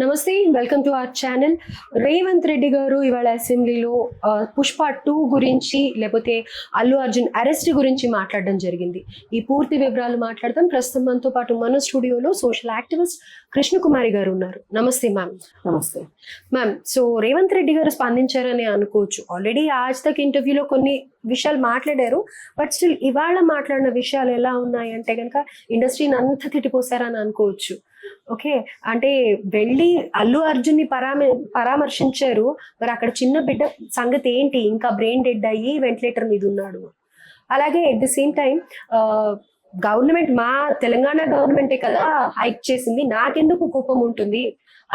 నమస్తే, welcome to our channel. Revanth Reddy గారు ఇవాళ అసెంబ్లీలో పుష్ప 2 గురించి లేకపోతే అల్లు అర్జున్ అరెస్ట్ గురించి మాట్లాడడం జరిగింది. ఈ పూర్తి వివరాలు మాట్లాడదాం. ప్రస్తుతం మనతో పాటు మన స్టూడియోలో సోషల్ యాక్టివిస్ట్ కృష్ణకుమారి గారు ఉన్నారు. నమస్తే మ్యామ్. నమస్తే మ్యామ్, సో రేవంత్ రెడ్డి గారు స్పందించారని అనుకోవచ్చు. ఆల్రెడీ ఆజ్ తక్ ఇంటర్వ్యూలో కొన్ని విషయాలు మాట్లాడారు. బట్ స్టిల్ ఇవాళ మాట్లాడిన విషయాలు ఎలా ఉన్నాయంటే కనుక ఇండస్ట్రీని అంతా తిట్టిపోసారని అనుకోవచ్చు. ఓకే, అంటే వెళ్ళి అల్లు అర్జున్ ని పరామర్శించారు. మరి అక్కడ చిన్న బిడ్డ సంగతి ఏంటి? ఇంకా బ్రెయిన్ డెడ్ అయ్యి వెంటిలేటర్ మీద ఉన్నాడు. అలాగే at the same time government, మా తెలంగాణ గవర్నమెంటే కదా హైక్ చేసింది, నాకెందుకు కోపం ఉంటుంది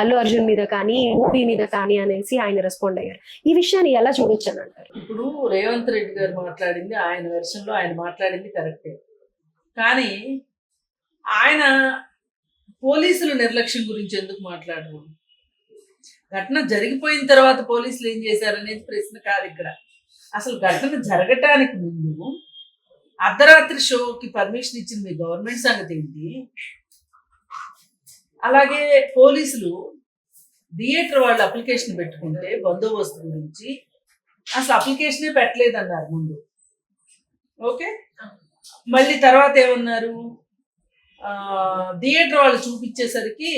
అల్లు అర్జున్ మీద కానీ మూవీ మీద కానీ అనేసి ఆయన రెస్పాండ్ అయ్యారు. ఈ విషయాన్ని ఎలా చూడొచ్చు అని అంటారు? ఇప్పుడు రేవంత్ రెడ్డి గారు మాట్లాడింది ఆయన వెర్షన్లో ఆయన మాట్లాడింది కరెక్టే. కానీ ఆయన పోలీసుల నిర్లక్ష్యం గురించి ఎందుకు మాట్లాడరు? ఘటన జరిగిపోయిన తర్వాత పోలీసులు ఏం చేశారనేది ప్రశ్న కాదు ఇక్కడ. అసలు ఘటన జరగటానికి ముందు అర్ధరాత్రి షోకి పర్మిషన్ ఇచ్చింది మీ గవర్నమెంట్ సంగతి ఏంటి? అలాగే పోలీసులు థియేటర్ వాళ్ళు అప్లికేషన్ పెట్టుకుంటే బందోబస్తు గురించి అసలు అప్లికేషనే పెట్టలేదన్నారు ముందు. ఓకే, మళ్ళీ తర్వాత ఏమన్నారు? థియేటర్ వాళ్ళు చూపించేసరికి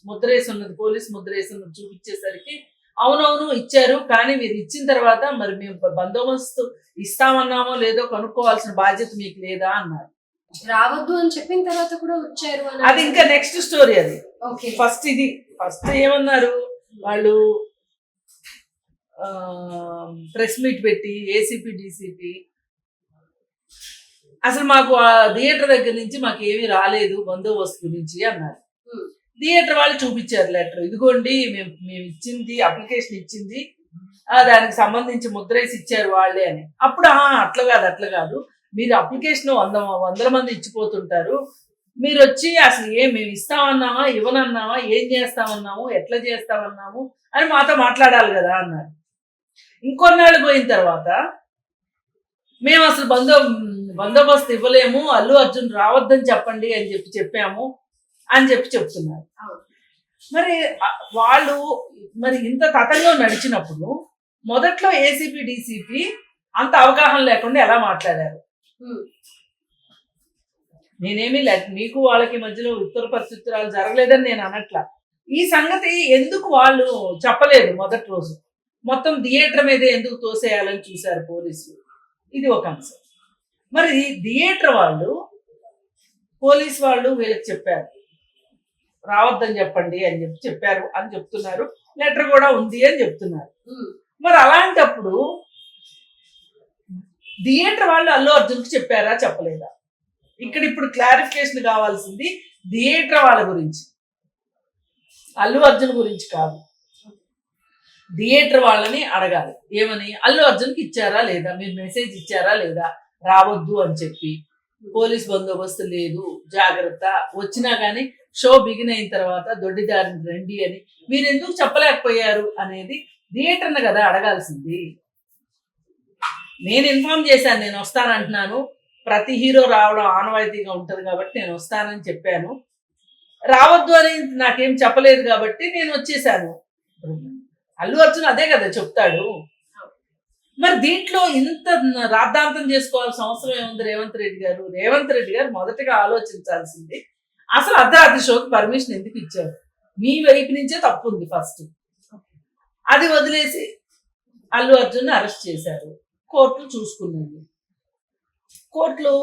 ముద్రేసి ఉన్నది, పోలీస్ ముద్రేసి ఉన్నది చూపించేసరికి అవునవును ఇచ్చారు, కానీ మీరు ఇచ్చిన తర్వాత మరి మేము బందోబస్తు ఇస్తామన్నామో లేదో కనుక్కోవాల్సిన బాధ్యత మీకు లేదా అన్నారు. రావద్దు అని చెప్పిన తర్వాత కూడా వచ్చారు. అది ఇంకా నెక్స్ట్ స్టోరీ. అది ఫస్ట్ ఏమన్నారు వాళ్ళు? ప్రెస్ మీట్ పెట్టి ఏసీపీ డీసీపీ అసలు మాకు ఆ థియేటర్ దగ్గర నుంచి మాకు ఏమీ రాలేదు బందోబస్తు గురించి అన్నారు. థియేటర్ వాళ్ళు చూపించారు లెటర్, ఇదిగోండి మేము ఇచ్చింది, అప్లికేషన్ ఇచ్చింది, దానికి సంబంధించి ముద్రేసి ఇచ్చారు వాళ్ళే అని. అప్పుడు అట్లా కాదు, మీరు అప్లికేషన్ వందల మంది ఇచ్చిపోతుంటారు, మీరు వచ్చి అసలు మేము ఇస్తామన్నామా ఇవ్వనన్నామా, ఏం చేస్తామన్నాము, ఎట్లా చేస్తామన్నాము అని మాతో మాట్లాడాలి కదా అన్నారు. ఇంకొన్నాళ్ళు పోయిన తర్వాత మేము అసలు బందోబస్తు ఇవ్వలేము, అల్లు అర్జున్ రావద్దని చెప్పండి అని చెప్పాము అని చెప్తున్నారు. మరి వాళ్ళు మరి ఇంత తతంగా నడిచినప్పుడు మొదట్లో ఏసీపీ డీసీపీ అంత అవగాహన లేకుండా ఎలా మాట్లాడారు? నేనేమి మీకు వాళ్ళకి మధ్యలో ఉత్తర ప్రత్యుత్తరాలు జరగలేదని నేను అనట్లా. ఈ సంగతి ఎందుకు వాళ్ళు చెప్పలేదు? మొదటి రోజు మొత్తం థియేటర్ మీదే ఎందుకు తోసేయాలని చూశారు పోలీసులు? ఇది ఒక అంశం. మరి థియేటర్ వాళ్ళు, పోలీస్ వాళ్ళు వీళ్ళకి చెప్పారు రావద్దని చెప్పండి అని చెప్పారు అని చెప్తున్నారు. లెటర్ కూడా ఉంది అని చెప్తున్నారు. మరి అలాంటప్పుడు థియేటర్ వాళ్ళు అల్లు అర్జున్కి చెప్పారా చెప్పలేదా? ఇప్పుడు క్లారిఫికేషన్ కావాల్సింది థియేటర్ వాళ్ళ గురించి, అల్లు అర్జున్ గురించి కాదు. థియేటర్ వాళ్ళని అడగాలి ఏమని, అల్లు అర్జున్కి ఇచ్చారా లేదా, మీరు మెసేజ్ ఇచ్చారా లేదా రావద్దు అని చెప్పి. పోలీస్ బందోబస్తు లేదు, జాగ్రత్త, వచ్చినా కానీ షో బిగిన్ అయిన తర్వాత దొడ్డిదారిని రండి అని మీరు ఎందుకు చెప్పలేకపోయారు అనేది థియేటర్ని కదా అడగాల్సింది. నేను ఇన్ఫార్మ్ చేశాను, నేను వస్తానంటున్నాను, ప్రతి హీరో రావడం ఆనవాయితీగా ఉంటుంది కాబట్టి నేను వస్తానని చెప్పాను, రావద్దు అని నాకేం చెప్పలేదు కాబట్టి నేను వచ్చేసాను. అల్లు అర్జున్ అదే కదా చెప్తాడు. మరి దీంట్లో ఇంత రాద్ధాంతం చేసుకోవాల్సిన అవసరం ఏముంది రేవంత్ రెడ్డి గారు మొదటగా ఆలోచించాల్సింది అసలు అర్ధరాత్రి షోకి పర్మిషన్ ఎందుకు ఇచ్చారు? మీ వైపు నుంచే తప్పు ఉంది ఫస్ట్. అది వదిలేసి అల్లు అర్జున్ అరెస్ట్ చేశారు, కోర్టులు చూసుకున్నాయి, కోర్టులో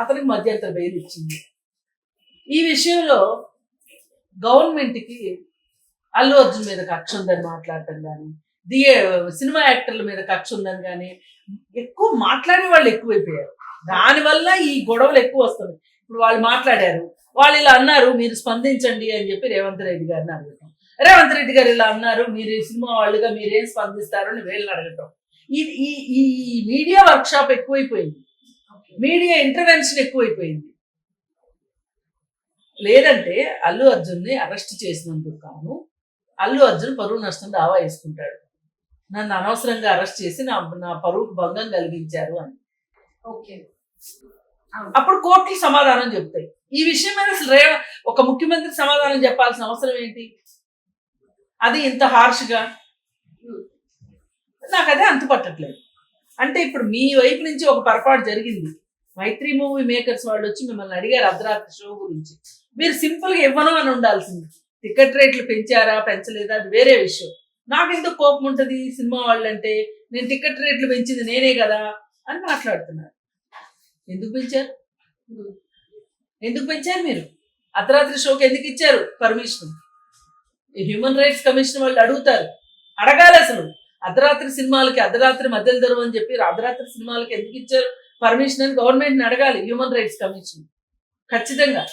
అతనికి మధ్యంతర బెయిల్ ఇచ్చింది. ఈ విషయంలో గవర్నమెంట్కి అల్లు అర్జున్ మీద కక్ష ఉందని మాట్లాడటం కానీ, సినిమా యాక్టర్ల మీద కక్ష ఉందని కానీ ఎక్కువ మాట్లాడే వాళ్ళు ఎక్కువైపోయారు. దానివల్ల ఈ గొడవలు ఎక్కువ వస్తున్నాయి. ఇప్పుడు వాళ్ళు మాట్లాడారు, వాళ్ళు ఇలా అన్నారు, మీరు స్పందించండి అని చెప్పి రేవంత్ రెడ్డి గారిని అడగటం, రేవంత్ రెడ్డి గారు ఇలా అన్నారు, మీరు సినిమా వాళ్ళుగా మీరేం స్పందిస్తారు అని వీళ్ళని అడగటం. ఈ మీడియా వర్క్ షాప్ ఎక్కువైపోయింది, మీడియా ఇంటర్వెన్షన్ ఎక్కువైపోయింది. లేదంటే అల్లు అర్జున్ని అరెస్ట్ చేసినందుకు కాను అల్లు అర్జున్ పరువు నష్టం దావా వేసుకుంటాడు, నన్ను అనవసరంగా అరెస్ట్ చేసి నా పరువుకు భంగం కలిగించారు అని. అప్పుడు కోర్టులు సమాధానం చెప్తాయి. ఈ విషయం మీద అసలు ఒక ముఖ్యమంత్రి సమాధానం చెప్పాల్సిన అవసరం ఏంటి? అది ఇంత హార్ష్గా నాకు అదే అంతుపట్టట్లేదు. అంటే ఇప్పుడు మీ వైపు నుంచి ఒక పొరపాటు జరిగింది. మైత్రి మూవీ మేకర్స్ వాళ్ళు వచ్చి మిమ్మల్ని అడిగారు అర్ధరాత్రి షో గురించి. మీరు సింపుల్ గా ఇవ్వను అని ఉండాల్సింది. టికెట్ రేట్లు పెంచారా పెంచలేదా అది వేరే విషయం. నాకు ఎందుకు కోపం ఉంటుంది సినిమా వాళ్ళంటే, నేను టికెట్ రేట్లు పెంచింది నేనే కదా అని మాట్లాడుతున్నారు. ఎందుకు పెంచారు? ఎందుకు పెంచారు మీరు? అర్ధరాత్రి షోకి ఎందుకు ఇచ్చారు పర్మిషన్? హ్యూమన్ రైట్స్ కమిషన్ వాళ్ళు అడుగుతారు, అడగాలి అసలు. అర్ధరాత్రి సినిమాలకి అర్ధరాత్రి మధ్యలో ధరం అని చెప్పి అర్ధరాత్రి సినిమాలకి ఎందుకు ఇచ్చారు పర్మిషన్ అని గవర్నమెంట్ని అడగాలి హ్యూమన్ రైట్స్ కమిషన్ ఖచ్చితంగా.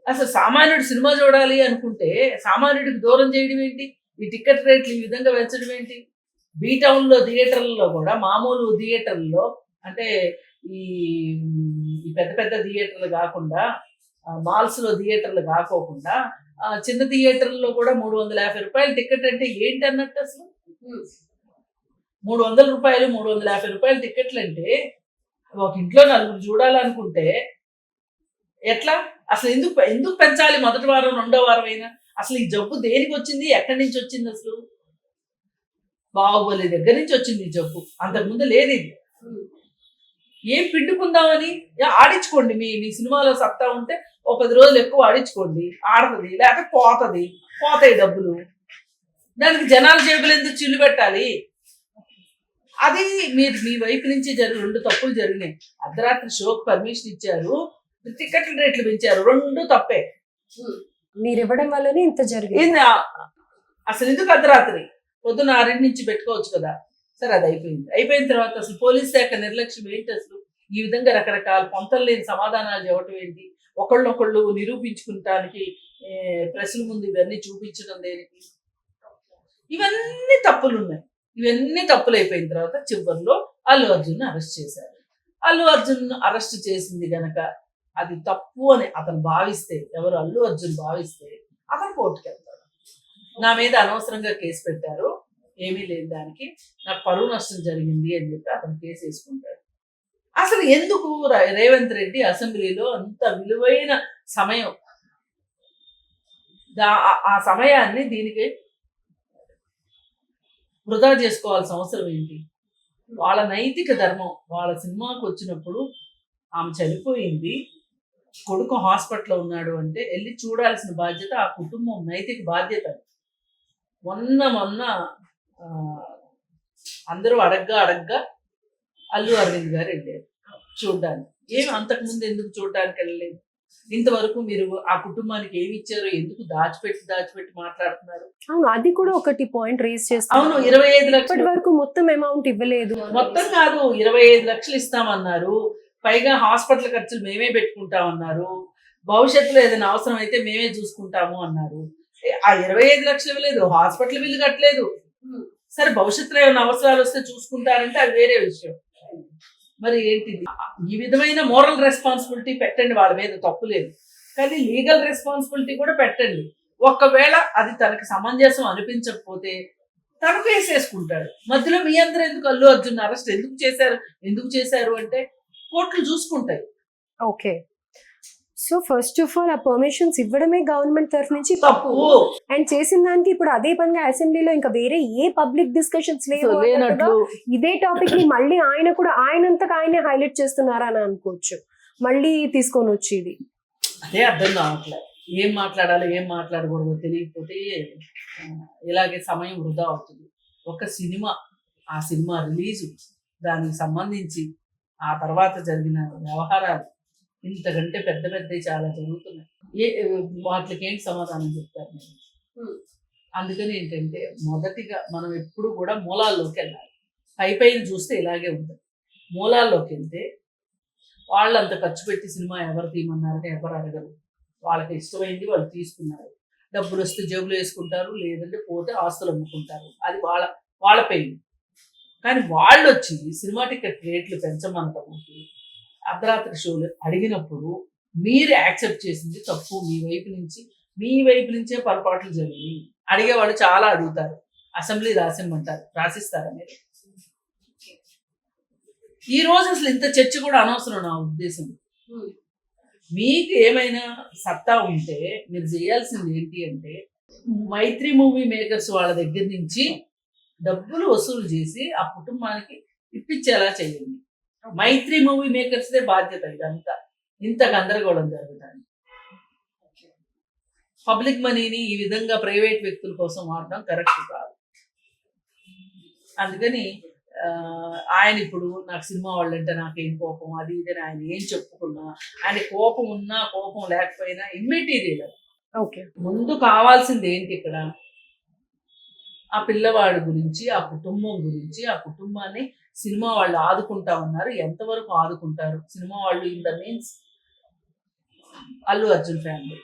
అసలు సామాన్యుడు సినిమా చూడాలి అనుకుంటే సామాన్యుడికి దూరం చేయడం ఏంటి? ఈ టికెట్ రేట్లు ఈ విధంగా పెంచడం ఏంటి? బీ టౌన్లో థియేటర్లలో కూడా మామూలు థియేటర్లలో అంటే ఈ పెద్ద పెద్ద థియేటర్లు కాకుండా మాల్స్లో థియేటర్లు కాకోకుండా చిన్న థియేటర్లలో కూడా 350 రూపాయలు టికెట్ అంటే ఏంటి అన్నట్టు. అసలు 300 రూపాయలు 350 రూపాయలు టికెట్లు అంటే ఒక ఇంట్లో నలుగురు చూడాలనుకుంటే ఎట్లా? అసలు ఎందుకు పెంచాలి? మొదటి వారం రెండో వారం అయినా అసలు ఈ జబ్బు దేనికి వచ్చింది? ఎక్కడి నుంచి వచ్చింది? అసలు బాహుబలి దగ్గర నుంచి వచ్చింది ఈ జబ్బు, అంతకుముందు లేదు ఇది. ఏం పిండుకుందామని ఆడించుకోండి. మీ సినిమాలో సత్తా ఉంటే ఒక 10 రోజులు ఎక్కువ ఆడించుకోండి, ఆడుతుంది. లేకపోతే పోతాయి డబ్బులు. దానికి జనాల జేబులు ఎందుకు చిల్లు పెట్టాలి? అది మీరు మీ వైపు నుంచి 2 తప్పులు జరిగినాయి. అర్ధరాత్రి షోకి పర్మిషన్ ఇచ్చారు, టికెట్ల రేట్లు పెంచారు, 2 తప్పే. మీరు ఇవ్వడం వల్లనే ఇంత జరిగింది. అసలు ఎందుకు అర్ధరాత్రి? పొద్దున్న 6 నుంచి పెట్టుకోవచ్చు కదా. సరే అది అయిపోయిన తర్వాత అసలు పోలీస్ శాఖ నిర్లక్ష్యం ఏంటి? అసలు ఈ విధంగా రకరకాల పొంతలు లేని సమాధానాలు చెప్పడం ఏంటి? ఒకళ్ళనొకళ్ళు నిరూపించుకుంటానికి ప్రెస్ల ముందు ఇవన్నీ చూపించడం దేనికి? ఇవన్నీ తప్పులు ఉన్నాయి. ఇవన్నీ తప్పులు అయిపోయిన తర్వాత చివరిలో అల్లు అర్జున్ అరెస్ట్ చేశారు. అల్లు అర్జున్ అరెస్ట్ చేసింది గనక అది తప్పు అని అతను భావిస్తే, ఎవరు అల్లు అర్జున్ భావిస్తే అతను కోర్టుకు వెళ్తాడు. నా మీద అనవసరంగా కేసు పెట్టారు, ఏమీ లేని దానికి నాకు పరువు నష్టం జరిగింది అని చెప్పి అతను కేసు వేసుకుంటాడు. అసలు ఎందుకు రేవంత్ రెడ్డి అసెంబ్లీలో అంత విలువైన సమయం, ఆ సమయాన్ని దీనికి వృధా చేసుకోవాల్సిన అవసరం ఏంటి? వాళ్ళ నైతిక ధర్మం, వాళ్ళ సినిమాకు వచ్చినప్పుడు ఆమె చనిపోయింది, కొడుకు హాస్పిటల్లో ఉన్నాడు అంటే వెళ్ళి చూడాల్సిన బాధ్యత ఆ కుటుంబం నైతిక బాధ్యత. మొన్న అందరూ అడగ్గా అల్లు అరవింద్ గారు వెళ్ళారు చూడ్డానికి. ఏమి అంతకుముందు ఎందుకు చూడడానికి వెళ్ళలేదు? ఇంతవరకు మీరు ఆ కుటుంబానికి ఏమి ఇచ్చారో ఎందుకు దాచిపెట్టి మాట్లాడుతున్నారు? అవును, అది కూడా ఒకటి పాయింట్ రేస్ చేస్తారు. అవును, 25 లక్షల వరకు మొత్తం అమౌంట్ ఇవ్వలేదు. మొత్తం కాదు, 25 లక్షలు ఇస్తామన్నారు. పైగా హాస్పిటల్ ఖర్చులు మేమే పెట్టుకుంటామన్నారు. భవిష్యత్తులో ఏదైనా అవసరం అయితే మేమే చూసుకుంటాము అన్నారు. ఆ 25 లక్షలు ఇవ్వలేదు, హాస్పిటల్ బిల్లు కట్టలేదు. సరే భవిష్యత్తులో ఏమైనా అవసరాలు వస్తే చూసుకుంటారంటే అది వేరే విషయం. మరి ఏంటిది? ఈ విధమైన మోరల్ రెస్పాన్సిబిలిటీ పెట్టండి, వాళ్ళ మీద తప్పు లేదు, కానీ లీగల్ రెస్పాన్సిబిలిటీ కూడా పెట్టండి. ఒకవేళ అది తనకి సమంజసం అనిపించకపోతే తను వేసేసుకుంటాడు. మధ్యలో మీ అందరూ ఎందుకు అల్లు అర్జున్ అరెస్ట్ ఎందుకు చేశారు అంటే కోర్టులు చూసుకుంటాయి. Okay, so first of all ఆ పర్మిషన్స్ ఇవ్వడమే గవర్నమెంట్ తరఫు నుంచి తప్పు. అండ్ చేసిన దానికి ఇప్పుడు అదే పనిగా అసెంబ్లీలో ఇంకా వేరే ఏ పబ్లిక్ డిస్కషన్స్ లేనట్లు ఇదే టాపిక్ ని మళ్ళీ ఆయనంతకు ఆయనే హైలైట్ చేస్తున్నారా అని అనుకోవచ్చు. మళ్ళీ తీసుకొని వచ్చి ఇది అదే అర్థం కావట్లేదు. ఏం మాట్లాడాలో ఏం మాట్లాడకూడదో తెలియకపోతే ఇలాగే సమయం వృధా అవుతుంది. ఒక సినిమా, ఆ సినిమా రిలీజు, దానికి సంబంధించి ఆ తర్వాత జరిగిన వ్యవహారాలు ఇంతకంటే పెద్ద చాలా జరుగుతున్నాయి. వాటికి ఏంటి సమాధానం చెప్తారు మీరు? అందుకని ఏంటంటే మొదటిగా మనం ఎప్పుడు కూడా మూలాల్లోకి వెళ్ళాలి. పైన చూస్తే ఇలాగే ఉంటుంది. మూలాల్లోకి వెళ్తే వాళ్ళు అంత ఖర్చు పెట్టి సినిమా ఎవరు తీయమన్నారని ఎవరు అడగరు. వాళ్ళకి ఇష్టమైంది వాళ్ళు తీసుకున్నారు. డబ్బులు వస్తే జేబులు వేసుకుంటారు, లేదంటే పోతే ఆస్తులు అమ్ముకుంటారు. అది వాళ్ళ పెయిన్. కానీ వాళ్ళు వచ్చి సినిమా టికెట్ రేట్లు పెంచమంటానికి అర్ధరాత్రి షోలు అడిగినప్పుడు మీరు యాక్సెప్ట్ చేసింది తప్పు. మీ వైపు నుంచే పొరపాట్లు జరిగి అడిగేవాళ్ళు చాలా అడుగుతారు. అసెంబ్లీ రాసిస్తారా మీరు? ఈ రోజు అసలు ఇంత చర్చ కూడా అనవసరం నా ఉద్దేశం. మీకు ఏమైనా సత్తా ఉంటే మీరు చేయాల్సింది ఏంటి అంటే మైత్రి మూవీ మేకర్స్ వాళ్ళ దగ్గర నుంచి డబ్బులు వసూలు చేసి ఆ కుటుంబానికి ఇప్పించేలా చేయండి. మైత్రి మూవీ మేకర్స్ దే బాధ్యత ఇదంతా, ఇంత గందరగోళం జరుగుతుంది. పబ్లిక్ మనీని ఈ విధంగా ప్రైవేట్ వ్యక్తుల కోసం వాడడం కరెక్ట్ కాదు. అందుకని ఆయన ఇప్పుడు నాకు సినిమా వాళ్ళంటే నాకేం కోపం అది ఇది అని ఆయన ఏం చెప్పుకున్నా, ఆయన కోపం ఉన్నా కోపం లేకపోయినా ఇమ్మెటీరియల్. ఓకే. ముందు కావాల్సింది ఏంటి ఇక్కడ, ఆ పిల్లవాడి గురించి, ఆ కుటుంబం గురించి, ఆ కుటుంబాన్ని సినిమా వాళ్ళు ఆదుకుంటా ఉన్నారు. ఎంతవరకు ఆదుకుంటారు సినిమా వాళ్ళు? In the means Allu Arjun family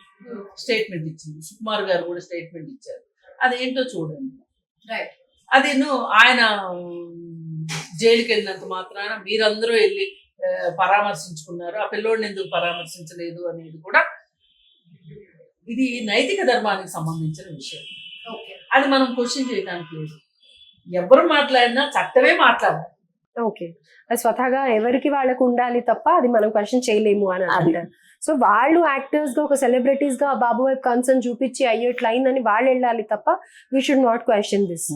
statement ఇచ్చింది, సుకుమార్ గారు కూడా స్టేట్మెంట్ ఇచ్చారు. అదేంటో చూడండి. అది ఆయన జైలుకి వెళ్ళినంత మాత్రాన మీరందరూ వెళ్ళి పరామర్శించుకున్నారు, ఆ పిల్లోడిని ఎందుకు పరామర్శించలేదు అనేది కూడా ఇది నైతిక ధర్మానికి సంబంధించిన విషయం. అది మనం క్వశ్చన్ చేయడానికి లేదు. ఎవరు మాట్లాడినా చట్టమే మాట్లాడాలి. ఓకే. అది స్వతహాగా ఎవరికి వాళ్ళకు ఉండాలి తప్ప అది మనం క్వశ్చన్ చేయలేము అని అంటారు. సో వాళ్ళు యాక్టర్స్ గా ఒక సెలబ్రిటీస్ గా బాబు వైపు కన్సర్న్ చూపించి అయ్యేట్లయిందని వాళ్ళు వెళ్ళాలి తప్ప we should not question this.